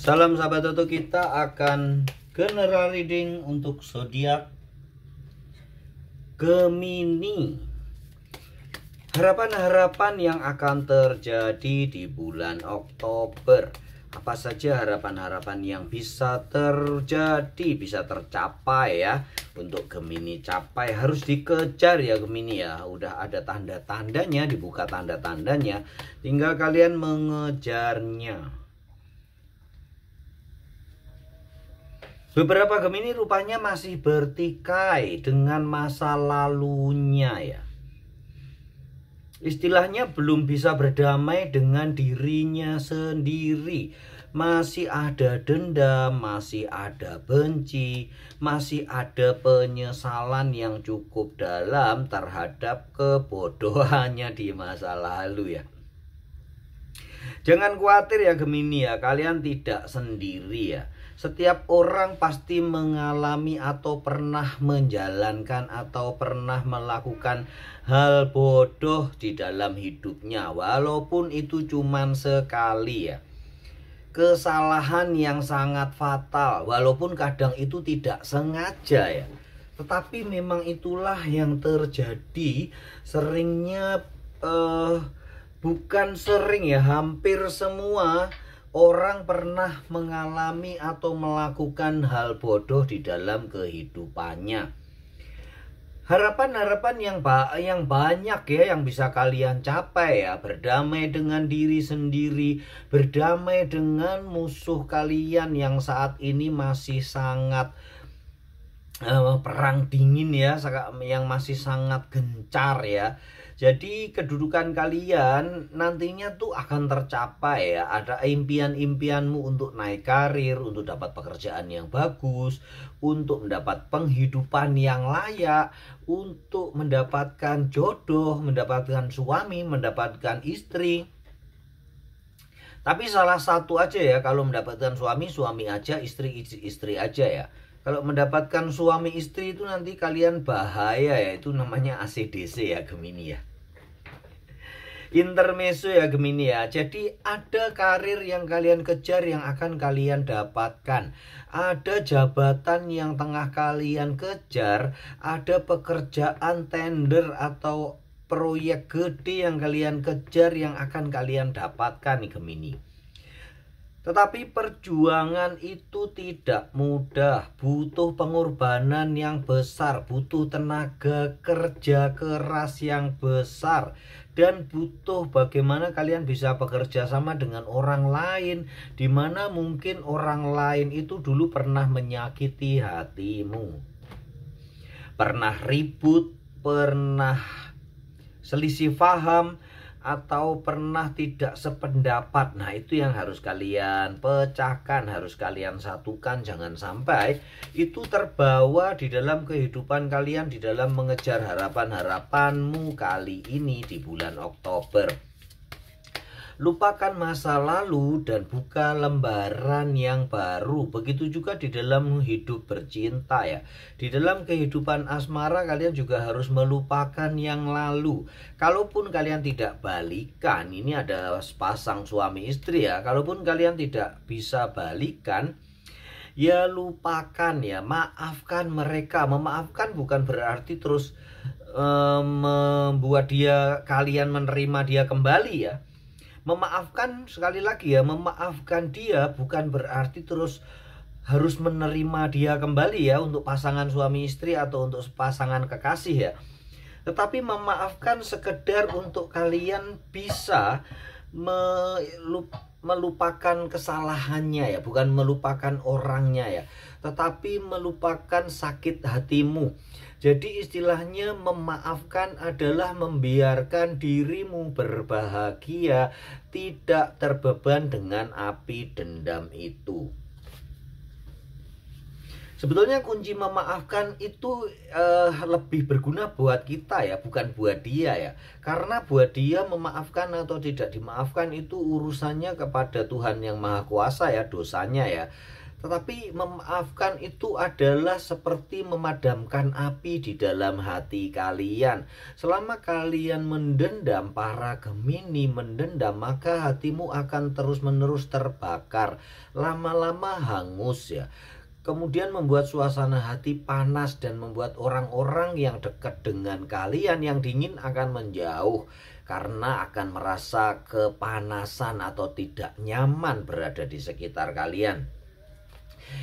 Salam sahabat Toto, kita akan general reading untuk zodiak Gemini. Harapan-harapan yang akan terjadi di bulan Oktober. Apa saja harapan-harapan yang bisa terjadi, bisa tercapai ya. Untuk Gemini capai harus dikejar ya Gemini ya. Udah ada tanda-tandanya, dibuka tanda-tandanya. Tinggal kalian mengejarnya. Beberapa Gemini rupanya masih bertikai dengan masa lalunya ya. Istilahnya belum bisa berdamai dengan dirinya sendiri. Masih ada dendam, masih ada benci, masih ada penyesalan yang cukup dalam terhadap kebodohannya di masa lalu ya. Jangan khawatir ya Gemini ya, kalian tidak sendiri ya. Setiap orang pasti mengalami atau pernah menjalankan atau pernah melakukan hal bodoh di dalam hidupnya. Walaupun itu cuman sekali ya. Kesalahan yang sangat fatal. Walaupun kadang itu tidak sengaja ya. Tetapi memang itulah yang terjadi. Seringnya bukan sering ya, hampir semua orang pernah mengalami atau melakukan hal bodoh di dalam kehidupannya. Harapan-harapan yang banyak ya yang bisa kalian capai ya. Berdamai dengan diri sendiri, berdamai dengan musuh kalian yang saat ini masih sangat perang dingin ya, yang masih sangat gencar ya. Jadi kedudukan kalian nantinya tuh akan tercapai ya. Ada impian-impianmu untuk naik karir, untuk dapat pekerjaan yang bagus, untuk mendapat penghidupan yang layak, untuk mendapatkan jodoh, mendapatkan suami, mendapatkan istri. Tapi salah satu aja ya, kalau mendapatkan suami, suami aja, istri, istri aja ya. Kalau mendapatkan suami istri itu nanti kalian bahaya ya, itu namanya ACDC ya Gemini ya. Intermezzo ya Gemini ya. Jadi ada karir yang kalian kejar yang akan kalian dapatkan. Ada jabatan yang tengah kalian kejar. Ada pekerjaan tender atau proyek gede yang kalian kejar yang akan kalian dapatkan nih Gemini. Tetapi perjuangan itu tidak mudah, butuh pengorbanan yang besar, butuh tenaga kerja keras yang besar, dan butuh bagaimana kalian bisa bekerja sama dengan orang lain, di mana mungkin orang lain itu dulu pernah menyakiti hatimu, pernah ribut, pernah selisih paham, atau pernah tidak sependapat. Nah itu yang harus kalian pecahkan, harus kalian satukan. Jangan sampai itu terbawa di dalam kehidupan kalian, di dalam mengejar harapan-harapanmu kali ini di bulan Oktober. Lupakan masa lalu dan buka lembaran yang baru. Begitu juga di dalam hidup bercinta ya. Di dalam kehidupan asmara kalian juga harus melupakan yang lalu. Kalaupun kalian tidak balikan, ini ada sepasang suami istri ya. Kalaupun kalian tidak bisa balikan, ya lupakan ya. Maafkan mereka. Memaafkan bukan berarti terus membuat kalian menerima dia kembali ya. Memaafkan, sekali lagi ya, memaafkan dia bukan berarti terus harus menerima dia kembali ya untuk pasangan suami istri atau untuk pasangan kekasih ya. Tetapi memaafkan sekedar untuk kalian bisa melupakan kesalahannya ya, bukan melupakan orangnya ya, tetapi melupakan sakit hatimu. Jadi istilahnya memaafkan adalah membiarkan dirimu berbahagia, tidak terbeban dengan api dendam itu. Sebetulnya kunci memaafkan itu lebih berguna buat kita ya, bukan buat dia ya. Karena buat dia memaafkan atau tidak dimaafkan itu urusannya kepada Tuhan yang Maha Kuasa ya, dosanya ya. Tetapi memaafkan itu adalah seperti memadamkan api di dalam hati kalian. Selama kalian mendendam, para Gemini mendendam, maka hatimu akan terus-menerus terbakar, lama-lama hangus ya. Kemudian membuat suasana hati panas dan membuat orang-orang yang dekat dengan kalian yang dingin akan menjauh karena akan merasa kepanasan atau tidak nyaman berada di sekitar kalian.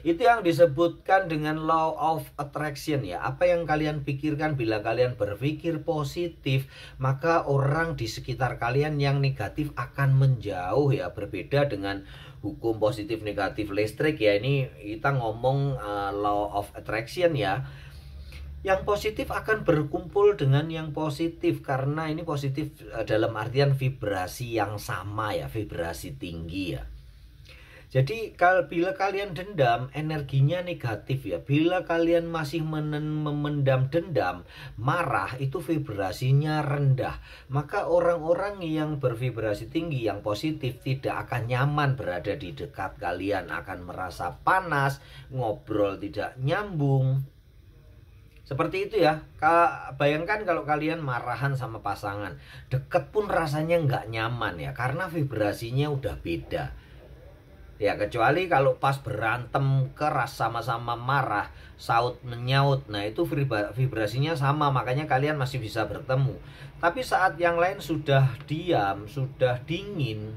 Itu yang disebutkan dengan law of attraction ya. Apa yang kalian pikirkan, bila kalian berpikir positif, maka orang di sekitar kalian yang negatif akan menjauh ya. Berbeda dengan hukum positif negatif listrik ya. Ini kita ngomong law of attraction ya. Yang positif akan berkumpul dengan yang positif, karena ini positif dalam artian vibrasi yang sama ya, vibrasi tinggi ya. Jadi bila kalian dendam, energinya negatif ya. Bila kalian masih memendam dendam, marah, itu vibrasinya rendah. Maka orang-orang yang bervibrasi tinggi, yang positif, tidak akan nyaman berada di dekat kalian. Akan merasa panas, ngobrol tidak nyambung. Seperti itu ya. Bayangkan kalau kalian marahan sama pasangan, deket pun rasanya nggak nyaman ya, karena vibrasinya udah beda. Ya, kecuali kalau pas berantem keras sama-sama marah, saut menyaut, nah itu vibrasinya sama, makanya kalian masih bisa bertemu. Tapi saat yang lain sudah diam, sudah dingin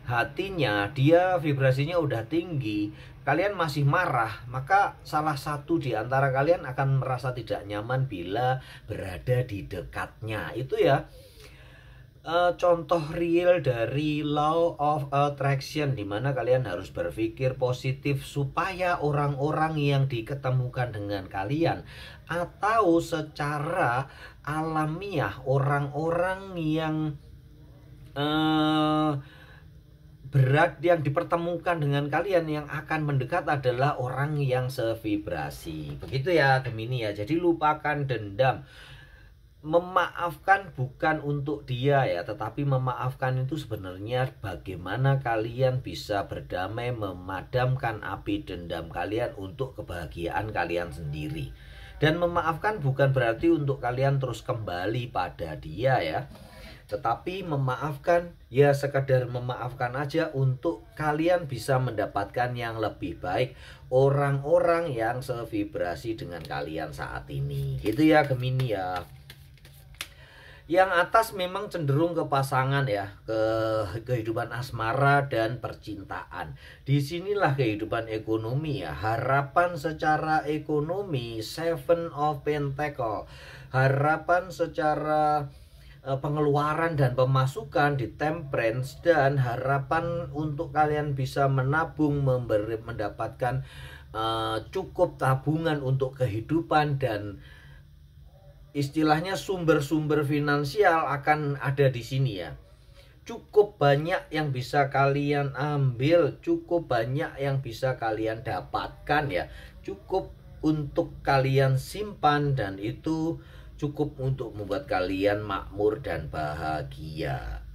hatinya, dia vibrasinya udah tinggi, kalian masih marah, maka salah satu di antara kalian akan merasa tidak nyaman bila berada di dekatnya. Itu ya contoh real dari law of attraction, dimana kalian harus berpikir positif supaya orang-orang yang diketemukan dengan kalian atau secara alamiah orang-orang yang berat yang dipertemukan dengan kalian yang akan mendekat adalah orang yang sevibrasi. Begitu ya Gemini ya. Jadi lupakan dendam. Memaafkan bukan untuk dia ya, tetapi memaafkan itu sebenarnya bagaimana kalian bisa berdamai, memadamkan api dendam kalian untuk kebahagiaan kalian sendiri. Dan memaafkan bukan berarti untuk kalian terus kembali pada dia ya, tetapi memaafkan ya sekadar memaafkan aja untuk kalian bisa mendapatkan yang lebih baik, orang-orang yang sevibrasi dengan kalian saat ini. Gitu ya Gemini ya. Yang atas memang cenderung ke pasangan ya, ke kehidupan asmara dan percintaan. Disinilah kehidupan ekonomi ya, harapan secara ekonomi, Seven of Pentacles. Harapan secara pengeluaran dan pemasukan di Temperance, dan harapan untuk kalian bisa menabung, mendapatkan cukup tabungan untuk kehidupan, dan istilahnya sumber-sumber finansial akan ada di sini ya. Cukup banyak yang bisa kalian ambil, cukup banyak yang bisa kalian dapatkan ya. Cukup untuk kalian simpan, dan itu cukup untuk membuat kalian makmur dan bahagia.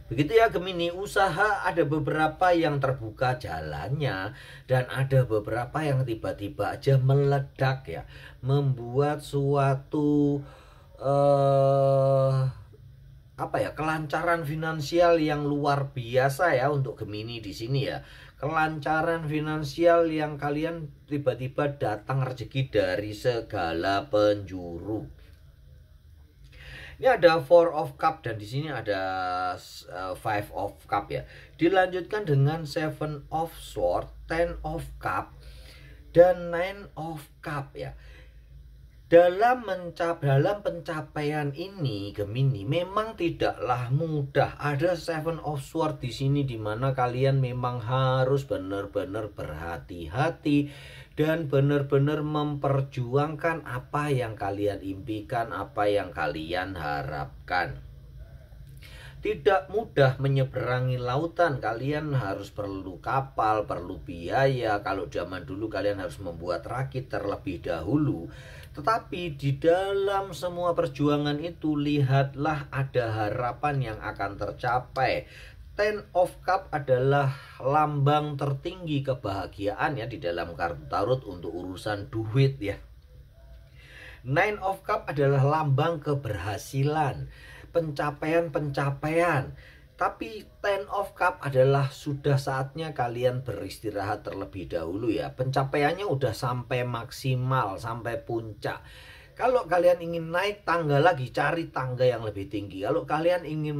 Begitu ya Gemini. Usaha ada beberapa yang terbuka jalannya, dan ada beberapa yang tiba-tiba aja meledak ya, membuat suatu kelancaran finansial yang luar biasa ya untuk Gemini di sini ya. Kelancaran finansial yang kalian tiba-tiba datang rezeki dari segala penjuru. Ini ada Four of Cup, dan di sini ada Five of Cup ya. Dilanjutkan dengan Seven of Swords, Ten of Cup, dan Nine of Cup ya. Dalam pencapaian ini Gemini memang tidaklah mudah. Ada Seven of Swords di sini, dimana kalian memang harus benar-benar berhati-hati dan benar-benar memperjuangkan apa yang kalian impikan, apa yang kalian harapkan. Tidak mudah menyeberangi lautan, kalian harus perlu kapal, perlu biaya. Kalau zaman dulu kalian harus membuat rakit terlebih dahulu. Tetapi di dalam semua perjuangan itu, lihatlah ada harapan yang akan tercapai. Ten of Cup adalah lambang tertinggi kebahagiaan ya di dalam kartu tarot untuk urusan duit ya. Nine of Cup adalah lambang keberhasilan, pencapaian-pencapaian. Tapi Ten of Cup adalah sudah saatnya kalian beristirahat terlebih dahulu ya. Pencapaiannya udah sampai maksimal, sampai puncak. Kalau kalian ingin naik tangga lagi, cari tangga yang lebih tinggi. Kalau kalian ingin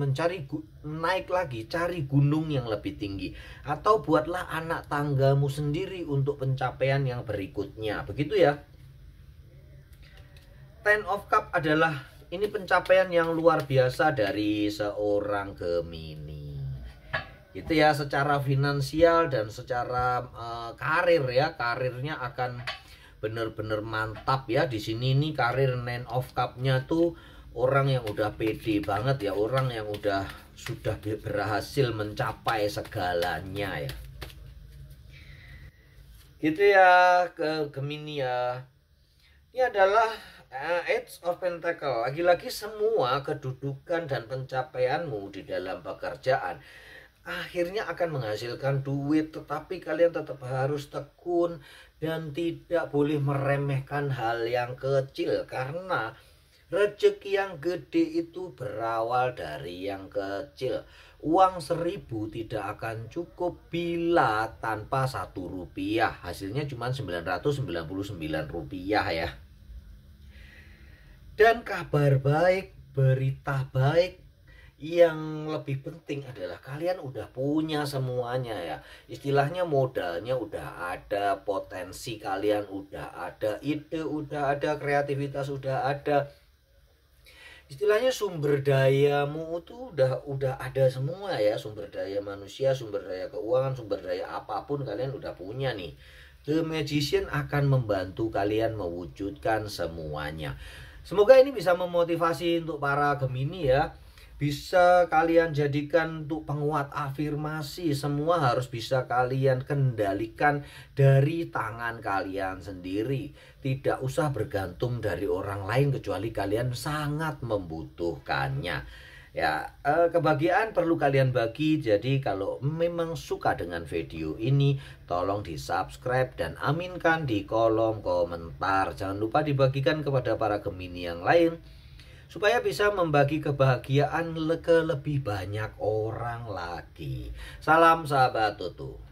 naik lagi, cari gunung yang lebih tinggi. Atau buatlah anak tanggamu sendiri untuk pencapaian yang berikutnya. Begitu ya. Ten of Cup adalah ini pencapaian yang luar biasa dari seorang Gemini. Itu ya, secara finansial dan secara karir ya, karirnya akan bener-bener mantap ya. Di sini nih karir Nine of Cup-nya tuh orang yang udah pede banget ya, orang yang sudah berhasil mencapai segalanya ya. Gitu ya ke Gemini ya. Ini adalah Eight of Pentacle. Lagi-lagi semua kedudukan dan pencapaianmu di dalam pekerjaan akhirnya akan menghasilkan duit, tetapi kalian tetap harus tekun dan tidak boleh meremehkan hal yang kecil, karena rezeki yang gede itu berawal dari yang kecil. Uang 1.000 tidak akan cukup bila tanpa 1 rupiah. Hasilnya cuma 999 rupiah ya. Dan kabar baik, berita baik yang lebih penting adalah kalian udah punya semuanya ya. Istilahnya modalnya udah ada, potensi kalian udah ada, ide udah ada, kreativitas udah ada. Istilahnya sumber dayamu itu udah ada semua ya. Sumber daya manusia, sumber daya keuangan, sumber daya apapun kalian udah punya nih. The Magician akan membantu kalian mewujudkan semuanya. Semoga ini bisa memotivasi untuk para Gemini ya. Bisa kalian jadikan untuk penguat afirmasi. Semua harus bisa kalian kendalikan dari tangan kalian sendiri. Tidak usah bergantung dari orang lain kecuali kalian sangat membutuhkannya. Ya, kebahagiaan perlu kalian bagi. Jadi kalau memang suka dengan video ini, tolong di subscribe dan aminkan di kolom komentar. Jangan lupa dibagikan kepada para Gemini yang lain, supaya bisa membagi kebahagiaan ke lebih banyak orang lagi. Salam sahabat Tutu.